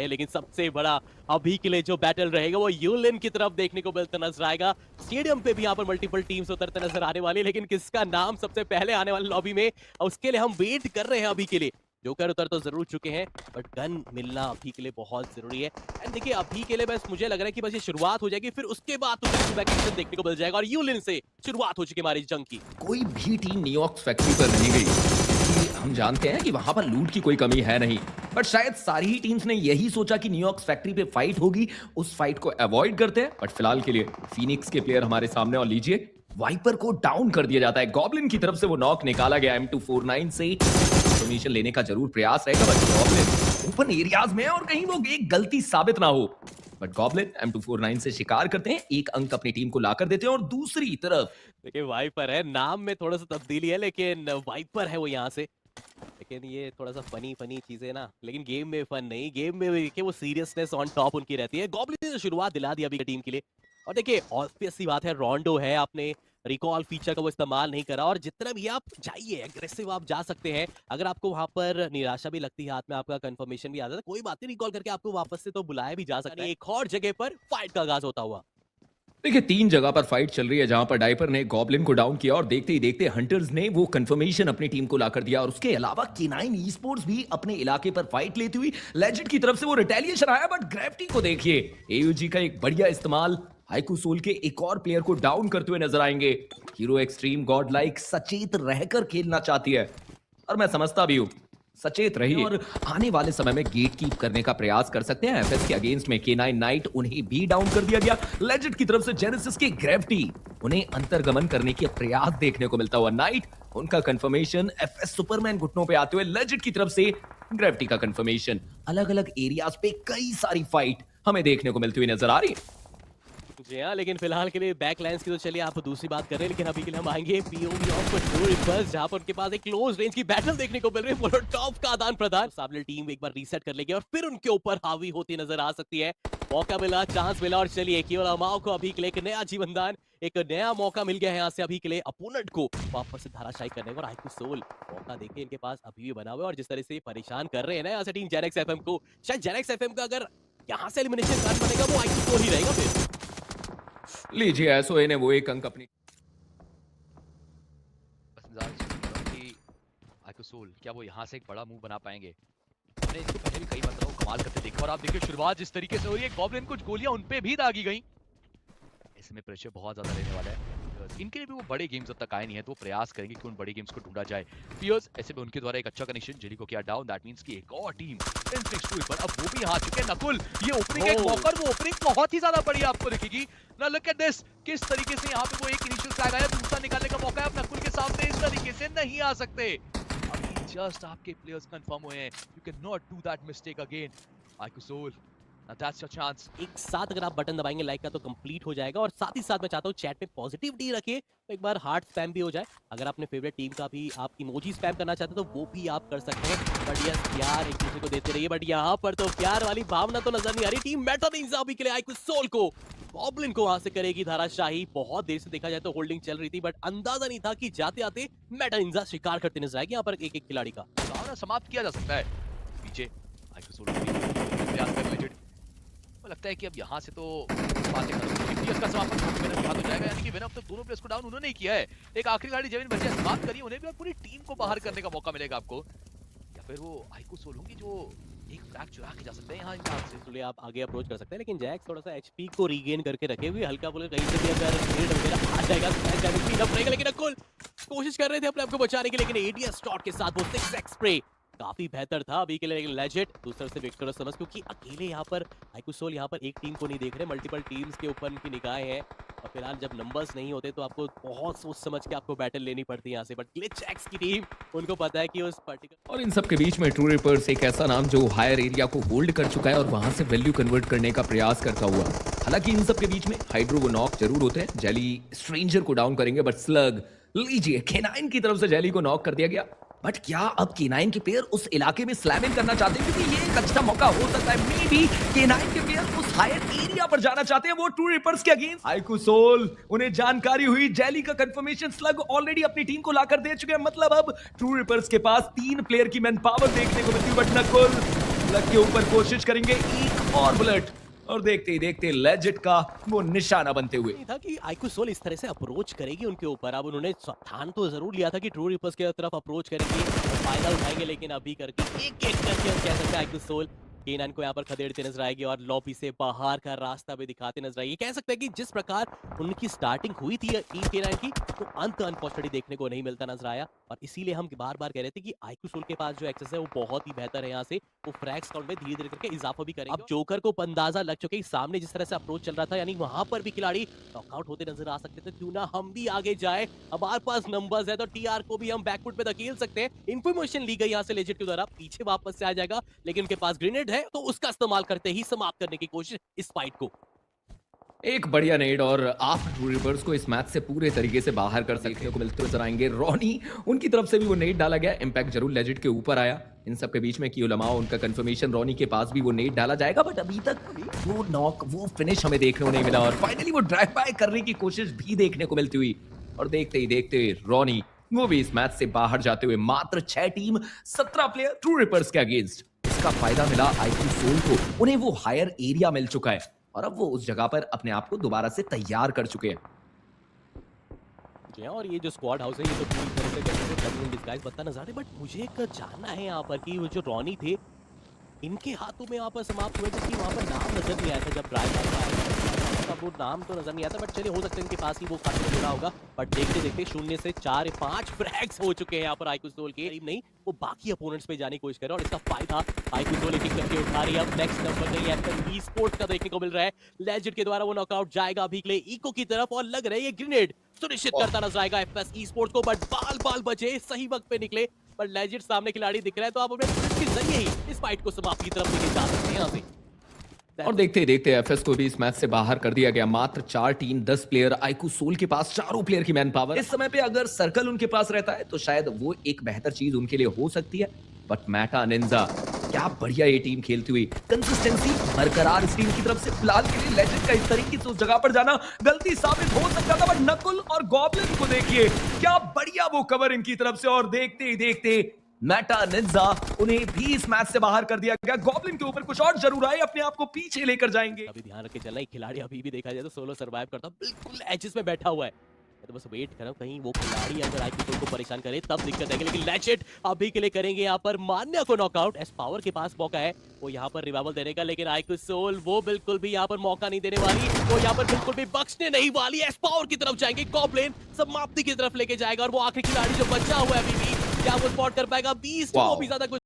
है, लेकिन सबसे बड़ा अभी के लिए जो बैटल रहेगा वो यूलिन की तरफ देखने को मिलता नजर आएगा। स्टेडियम पे भी यहाँ पर मल्टीपल टीम्स उतरते नजर आने वाली है, लेकिन किसका नाम सबसे पहले आने वाले लॉबी में, उसके लिए हम वेट कर रहे हैं अभी के लिए। जोकर उतर तो जरूर चुके हैं, बट गन मिलना अभी के लिए बहुत जरूरी है। एंड देखिए अभी के लिए बस मुझे लग रहा है कि बस ये शुरुआत हो जाएगी, फिर उसके बाद तो एक्शन देखने को मिल जाएगा और यूलिन से शुरुआत हो चुकी है हमारी जंग की। कोई भी टीम न्यूयॉर्क फैक्ट्री पर नहीं गई क्योंकि हम जानते हैं कि वहां पर लूट की कोई कमी है नहीं, बट शायद सारी ही टीम्स ने यही सोचा कि न्यूयॉर्क फैक्ट्री पे फाइट होगी, उस फाइट को अवॉइड करते हैं। बट फिलहाल के लिए फीनिक्स के प्लेयर हमारे सामने और लीजिए वाइपर को डाउन कर दिया जाता है। गॉब्लिन की तरफ से वो नॉक निकाला गया M249 से। इन्फॉर्मेशन लेने का जरूर प्रयास रहेगा, बट गॉब्लिन ओपन एरियाज में और कहीं वो एक गलती साबित ना हो। बट गॉब्लिन M249 से शिकार करते हैं, एक अंक अपनी टीम को लाकर देते हैं। और दूसरी तरफ देखिए वाइपर है, नाम में थोड़ा सा तब्दीली है, लेकिन वाइपर है वो यहाँ से। लेकिन ये थोड़ा सा फनी चीजें ना, लेकिन गेम में फन नहीं, गेम में देखिए वो सीरियसनेस ऑन टॉप उनकी रहती है। गॉब्लिन ने शुरुआत दिला दी अभी टीम के लिए। और देखिए ऑब्वियस सी बात है, रोंडो है, आपने रिकॉल फीचर का वो इस्तेमाल नहीं करा, और जितना भी आप जाइए एग्रेसिव आप जा सकते हैं। अगर आपको वहां पर निराशा भी लगती है, हाथ में आपका कंफर्मेशन भी आता है, कोई बात नहीं, रिकॉल करके आपको वापस से तो बुलाया भी जा सकता है। एक और जगह पर फाइट का आगाज होता हुआ। देखिए 3 जगह पर फाइट चल रही है जहां पर डाइपर ने गॉब्लिन को डाउन किया और देखते ही देखते हंटर्स ने वो कंफर्मेशन अपनी टीम को लाकर दिया। और उसके अलावा K9 ई-स्पोर्ट्स भी अपने इलाके पर फाइट लेती हुई लेजेंड की तरफ से वो रिटेलिएशन आया। बट ग्रेविटी को देखिए, AUG का एक बढ़िया इस्तेमाल, हाइकू सोल के एक और प्लेयर को डाउन करते हुए नजर आएंगे। हीरो एक्सट्रीम गॉड लाइक सचेत रहकर खेलना चाहती है, और मैं समझता भी हूं, सचेत रहिए और आने वाले समय में गेट कीप करने का प्रयास कर सकते हैं। एफएस के अगेंस्ट में K9 नाइट, उन्हें भी डाउन कर दिया गया। लेजेंड की तरफ से जेनेसिस की ग्रेविटी, उन्हें अंतर्गमन करने की प्रयास देखने को मिलता हुआ। नाइट, उनका कंफर्मेशन, एफएस सुपरमैन घुटनों पे आते हुए। लेजेंड की तरफ से ग्रेविटी का कंफर्मेशन। अलग अलग एरियाज पे कई सारी फाइट हमें देखने को मिलती हुई नजर आ रही है। जी हाँ, लेकिन फिलहाल के लिए बैकलाइंस की तो चलिए आप दूसरी बात कर रहे हैं, लेकिन अभी के लिए हम आएंगे पीओवी ऑफ टू रिपर्स, जहां पर उनके पास एक क्लोज रेंज की बैटल देखने को मिल रही है। मोलोटॉव का आदान प्रदान, सामने टीम एक बार रीसेट कर लेगी और फिर उनके ऊपर हावी होती नजर आ सकती है। मौका मिला, चांस मिला, और चलिए केवल अमाओ को अभी के लिए एक नया जीवनदान, एक नया मौका मिल गया है यहाँ से अभी के लिए अपोनेंट को वापस से धाराशायी करने का। और हाइकू सोल मौका देखिए इनके पास अभी भी बना हुआ है, और जिस तरह से परेशान कर रहे हैं ना यहाँ से टीम जेनेक्स एफएम को, शायद जेनेक्स एफएम का अगर यहाँ से एलिमिनेशन कार्ड बनेगा वो हाइकू सोल ही रहेगा फिर। लीजिए एसओए ने वो एक अंक अपनी सोल, क्या वो यहाँ से एक बड़ा मूव बना पाएंगे? हमने इसको पहले भी कई बार कमाल करते देखा, और आप देखिए शुरुआत जिस तरीके से हो रही है, गॉब्लिन कुछ गोलियां उन पे भी दागी गई। इसमें प्रेशर बहुत ज्यादा रहने वाला है। इनके लिए भी वो बड़े गेम्स जब तक आए नहीं है तो वो प्रयास करेंगे कि उन बड़े गेम्स को ढूंढा जाए। पियर्स ऐसे में उनके द्वारा एक अच्छा कनेक्शन, जेली को किया डाउन, दैट मींस कि एक और टीम पर अब वो भी आ चुके हैं। नकुल, ये ओपनिंग एक मौका, वो ओपनिंग बहुत ही ज्यादा बढ़िया आपको दिखेगी ना। लुक एट दिस, किस तरीके से यहाँ पे वो एक इनिशियल फ्लैग आया, दूसरा निकालने का मौका है। अब नकुल के सामने इस तरीके से नहीं आ सकते। अभी जस्ट आपके प्लेयर्स कंफर्म हुए हैं, you can not do that mistake again. हाइकू सोल, that's your chance। एक साथ अगर आप बटन दबाएंगे लाइक का तो कंप्लीट हो जाएगा, और साथ ही साथ मैं चाहता हूँ चैट में पॉजिटिविटी रखिए, तो एक बार हार्ट स्पैम भी हो जाए। अगर आपने फेवरेट टीम का भी आप इमोजी स्पैम करना चाहते हैं तो वो भी आप कर सकते हैं। बट यस, प्यार एक दूसरे को देते रहिए, बट यहाँ पर तो प्यार वाली भावना तो नजर नहीं आ रही। टीम मेटानिंजा अभी के लिए हाइकू सोल को, गॉब्लिन को वहां से करेगी धाराशाही। बहुत देर से देखा जाए तो होल्डिंग चल रही थी, बट अंदाजा नहीं था कि जाते आते मेटानिंजा शिकार करते नजर आएगी यहाँ पर एक एक खिलाड़ी का। समाप्त किया जा सकता है। पीछे हाइकू सोल प्रयास कर लेजेंड, लगता है कि अब यहाँ से तो बातें खत्म, का समापन हो जाएगा, यानी कि वेनम तो दोनों प्लेयर्स को डाउन उन्होंने ही किया है। एक आखिरी गाड़ी जेविन बचे, समाप्त करिए उन्हें भी, और पूरी टीम को बाहर करने का मौका मिलेगा आपको। या फिर वो हाइकू सोल होंगी जो एक फ्रैग चुरा के जा सकते हैं यहाँ से। इसलिए आप आगे अप्रोच कर सकते हैं, लेकिन जैक्स थोड़ा सा एचपी को रीगेन करके रखे हुए, हल्का फुल्का कहीं से भी अगर रेड वगैरह आ जाएगा तो शायद क्लीन अप रहेगा। लेकिन अकुल कोशिश कर रहे थे अपने आप को बचाने की, लेकिन एडीएस शॉट के साथ वो 6x स्प्रे काफी बेहतर था अभी के लिए। लेजेंड दूसरे से विक्टर समझ, क्योंकि अकेले यहाँ पर हाइकू सोल यहाँ पर एक टीम को नहीं देख रहे, मल्टीपल टीम्स के ऊपर उनकी निगाहें हैं। और फिलहाल जब नंबर्स नहीं होते तो आपको बहुत सोच समझ के आपको बैटल लेनी पड़ती है यहाँ से। बट ग्लिच एक्स की टीम, उनको पता है कि उस पर्टिकुलर, और इन सब के बीच में ट्रू रिपर्स एक ऐसा नाम जो हायर एरिया को होल्ड कर चुका है और वहां से वैल्यू कन्वर्ट करने का प्रयास करता हुआ। हालांकि इन सब के बीच में हाइड्रो वो नॉक जरूर होते हैं, जेली स्ट्रेंजर को डाउन करेंगे, बट स्लग लीजिए K9 की तरफ से जेली को नॉक कर दिया गया। बट क्या अब K9 के प्लेयर उस इलाके में स्लैमिंग करना चाहते हैं, क्योंकि ये एक अच्छा मौका हो सकता है। मे बी K9 के प्लेयर उस हायर एरिया पर जाना चाहते हैं, वो ट्रू रिपर्स के अगेंस्ट। हाइकू सोल, उन्हें जानकारी हुई जेली का कंफर्मेशन, स्लग ऑलरेडी अपनी टीम को लाकर दे चुके हैं। मतलब अब ट्रू रिपर्स के पास 3 प्लेयर की मैन पावर देखने को मिलती है। बट नकुल लक के ऊपर कोशिश करेंगे एक और बुलेट, और देखते ही देखते लेजेंड का वो निशाना बनते हुए। नहीं था कि आईक्यू सोल इस तरह से अप्रोच करेगी उनके ऊपर। अब उन्होंने ठान तो जरूर लिया था कि ट्रू रिपर्स की तरफ अप्रोच करेंगे, फायदा उठाएंगे, लेकिन अभी करके एक करके हम कह सकते हैं आईक्यू सोल K9 को यहाँ पर खदेड़ते नजर आएगी और लॉबी से बाहर का रास्ता भी दिखाते नजर आएगी। कह सकते हैं कि जिस प्रकार उनकी स्टार्टिंग हुई थी टीम K9 की, तो अंत अनफॉर्चुनेटली देखने को नहीं मिलता नजर आया, और इसीलिए हम बार बार कह रहे थे कि आईक्यू सोल के पास जो एक्सेस है वो बहुत ही बेहतर है। यहाँ से वो फ्रैग्स काउंट में धीरे धीरे करके इजाफा भी करेंगे। अब जोकर को अंदाजा लग चुके सामने जिस तरह से अप्रोच चल रहा था, यानी वहां पर भी खिलाड़ी नॉकआउट होते नजर आ सकते थे। क्यों ना हम भी आगे जाए, हमारे पास नंबर्स है तो टीआर को भी हम बैकफुट पे धकेल सकते हैं। इन्फॉर्मेशन ली गई यहाँ से लेजेंड के द्वारा, पीछे वापस से आ जाएगा, लेकिन उनके पास ग्रेनेड है तो उसका इस्तेमाल करते ही समाप्त करने की कोशिश इस फाइट को। एक बढ़िया नेड, और आप ट्रू रिवर्स को इस मैच से पूरे तरीके से बाहर कर सकते को मिलते नजर आएंगे। रॉनी उनकी तरफ से भी वो नेड डाला गया, इम्पैक्ट जरूर लेजेंड के ऊपर आया। इन सब के बीच में कियो लमाओ उनका कंफर्मेशन, रॉनी के पास भी वो नेड डाला जाएगा, बट अभी तक वो नॉक, वो फिनिश हमें देखने को नहीं मिला, और फाइनली वो ड्राइव बाय करने की कोशिश भी देखने को मिलती हुई। और देखते ही देखते रॉनी वो भी इस मैच से बाहर जाते हुए। मात्र 6 टीम 17 प्लेयर ट्रू रिपर्स के अगेंस्ट। इसका फायदा मिला आईक्यू सोल को, उन्हें वो हायर एरिया मिल चुका है, और अब वो उस जगह पर अपने आप को दोबारा से तैयार कर चुके हैं। और ये जो स्क्वाड हाउस है ये तो पूरी तरह से ब्लेसिंग इन डिस्गाइज बनता नजर आ रहा है, बट मुझे एक जानना है यहाँ पर कि वो जो रॉनी थे इनके हाथों में यहाँ पर समाप्त हुए, जबकि वहाँ पर नाम नजर नहीं आया था जब ड्राइव आया, वो नाम तो नजर नहीं आता, बट चलिए हो सकता है इनके पास ही वो खाते जुड़ा होगा। बट देखते देखते 0 से 4 5 फ्रैग्स हो चुके हैं यहाँ पर आईक्यू सोल के। नहीं, वो बाकी अपोनेंट्स पे जाने की कोशिश कर रहे हैं, और इसका फायदा आईक्यू सोल एक करके उठा रही है। अब नेक्स्ट नंबर नहीं है, ई-स्पोर्ट्स का देखने को मिल रहा है। लेजेंड के द्वारा वो नॉकआउट जाएगा अभी के लिए इको की तरफ, और लग रहा है ये ग्रेनेड सुनिश्चित करता नजर आएगा एफएस ई-स्पोर्ट्स को, बट बाल बचे, सही वक्त पे निकले, पर लेजेंड सामने खिलाड़ी दिख रहा है, तो आप अपने के जरिए ही इस फाइट को समाप्ति की तरफ लेके जा सकते हैं यहाँ से। और देखते ही देखते एफएस को भी इस मैच से बाहर कर दिया गया। मात्र 4 टीम 10 प्लेयर, आईक्यू सोल के पास चारों प्लेयर की मैन पावर। इस समय पे अगर सर्कल उनके पास रहता है तो शायद वो एक बेहतर चीज उनके लिए हो सकती है, बट मैटा निंजा क्या बढ़िया ये टीम खेलती हुई, कंसिस्टेंसी बरकरार इस टीम की तरफ से। फिलहाल के लिए लेजेंड का इस तरीके से उस जगह पर जाना गलती साबित हो सकता था, बट नकुल और गॉब्लिन को देखिए क्या बढ़िया वो कवर इनकी तरफ से, और देखते ही देखते मैटा निंजा उन्हें भी इस मैच से बाहर कर दिया गया। गॉब्लिन के ऊपर कुछ और जरूर आए, अपने आप को पीछे लेकर जाएंगे। अभी ध्यान रख के चलना, एक खिलाड़ी अभी भी देखा जाए तो सोलो सर्वाइव करता बिल्कुल एजेस में बैठा हुआ है। मैं तो बस वेट कर रहा हूं कहीं वो खिलाड़ी अगर आईक्यू को परेशान करे तब दिक्कत है, लेकिन लेजेंड अभी के लिए करेंगे यहाँ पर मान्या को नॉकआउट। एस पावर के पास मौका है वो यहाँ पर रिवाइवल देने का, लेकिन आईक्यू सोल वो बिल्कुल भी यहाँ पर मौका नहीं देने वाली, वो यहाँ पर बिल्कुल भी बख्शने नहीं वाली। एस पावर की तरफ जाएंगे, गॉब्लिन समाप्ति की तरफ लेके जाएगा, और वो आखिरी खिलाड़ी जो बचा हुआ है अभी भी, क्या वो स्पॉट कर पाएगा? 20 वो भी ज्यादा कुछ